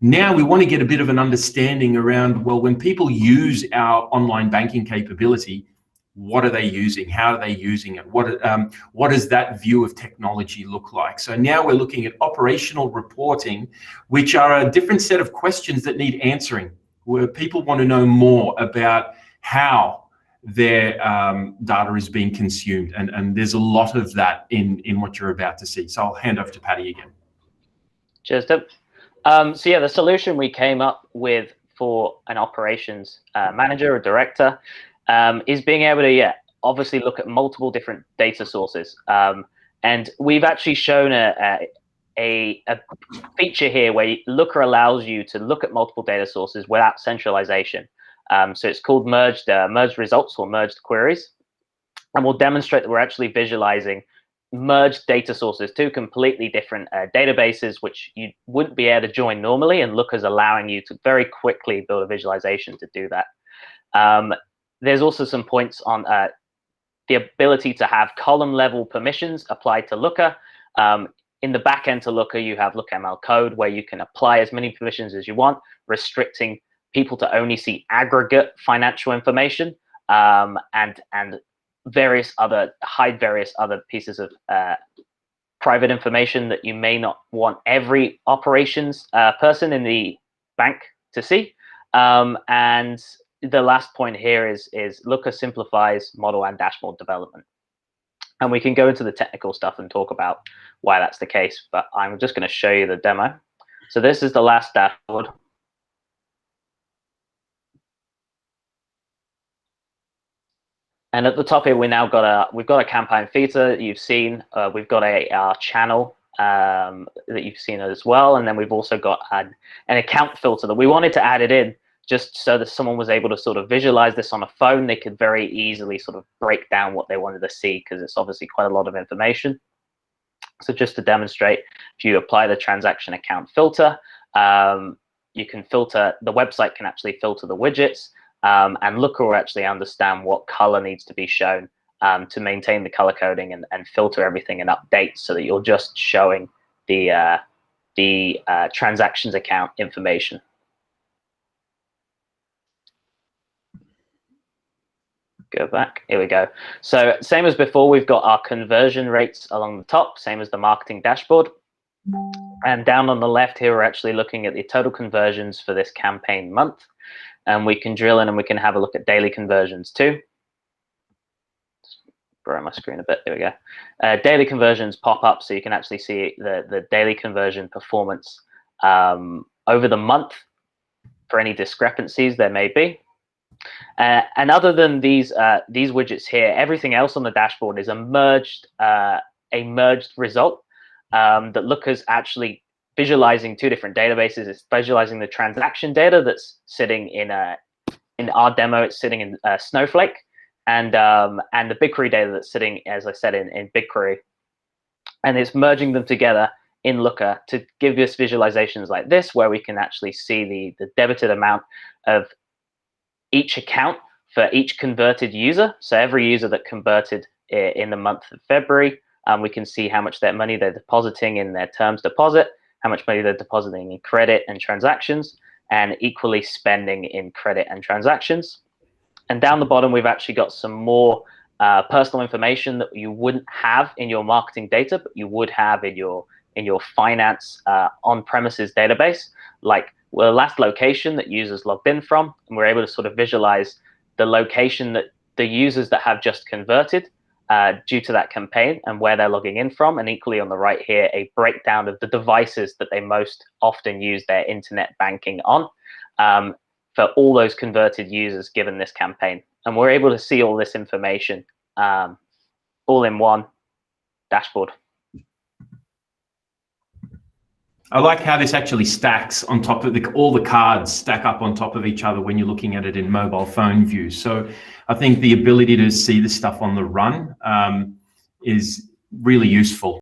Now we want to get a bit of an understanding around, well, when people use our online banking capability, what are they using? How are they using it? What does that view of technology look like? So now we're looking at operational reporting, which are a different set of questions that need answering, where people want to know more about how their data is being consumed. And there's a lot of that in what you're about to see. So I'll hand over to Paddy again. Cheers, Tim. So yeah, the solution we came up with for an operations manager or director is being able to, obviously look at multiple different data sources. And we've actually shown a feature here where Looker allows you to look at multiple data sources without centralization. So it's called merged results or merged queries. And we'll demonstrate that we're actually visualizing merged data sources, two completely different databases, which you wouldn't be able to join normally, and Looker's allowing you to very quickly build a visualization to do that. There's also some points on the ability to have column level permissions applied to Looker. In the back end to Looker, you have LookML code where you can apply as many permissions as you want, restricting people to only see aggregate financial information, and hide various other pieces of private information that you may not want every operations person in the bank to see. And the last point here is Looker simplifies model and dashboard development. And we can go into the technical stuff and talk about why that's the case, but I'm just going to show you the demo. So this is the last dashboard. And at the top here, we've got a campaign feature that you've seen. We've got our channel that you've seen as well, and then we've also got an account filter that we wanted to add it in just so that someone was able to sort of visualize this on a phone. They could very easily sort of break down what they wanted to see, because it's obviously quite a lot of information. So just to demonstrate, if you apply the transaction account filter, you can filter, the website can actually filter the widgets. And Looker will actually understand what color needs to be shown to maintain the color coding and filter everything and update, so that you're just showing the transactions account information. Go back, here we go. So same as before, we've got our conversion rates along the top, same as the marketing dashboard. And down on the left here, we're actually looking at the total conversions for this campaign month. And we can drill in and we can have a look at daily conversions too. Just grow my screen a bit, there we go. Daily conversions pop up, so you can actually see the daily conversion performance over the month for any discrepancies there may be. And other than these widgets here, everything else on the dashboard is a merged result that Looker's actually visualizing two different databases. It's visualizing the transaction data that's sitting in our demo. It's sitting in Snowflake, and the BigQuery data that's sitting, as I said, in BigQuery, and it's merging them together in Looker to give us visualizations like this, where we can actually see the debited amount of each account for each converted user. So every user that converted in the month of February, we can see how much their money they're depositing in their terms deposit, how much money they're depositing in credit and transactions, and equally spending in credit and transactions. And down the bottom, we've actually got some more personal information that you wouldn't have in your marketing data, but you would have in your finance on-premises database, like the last location that users logged in from, and we're able to sort of visualize the location that the users that have just converted due to that campaign and where they're logging in from. And equally on the right here, a breakdown of the devices that they most often use their internet banking on for all those converted users given this campaign. And we're able to see all this information all in one dashboard. I like how this actually stacks on top of all the cards stack up on top of each other when you're looking at it in mobile phone view. So I think the ability to see the stuff on the run is really useful.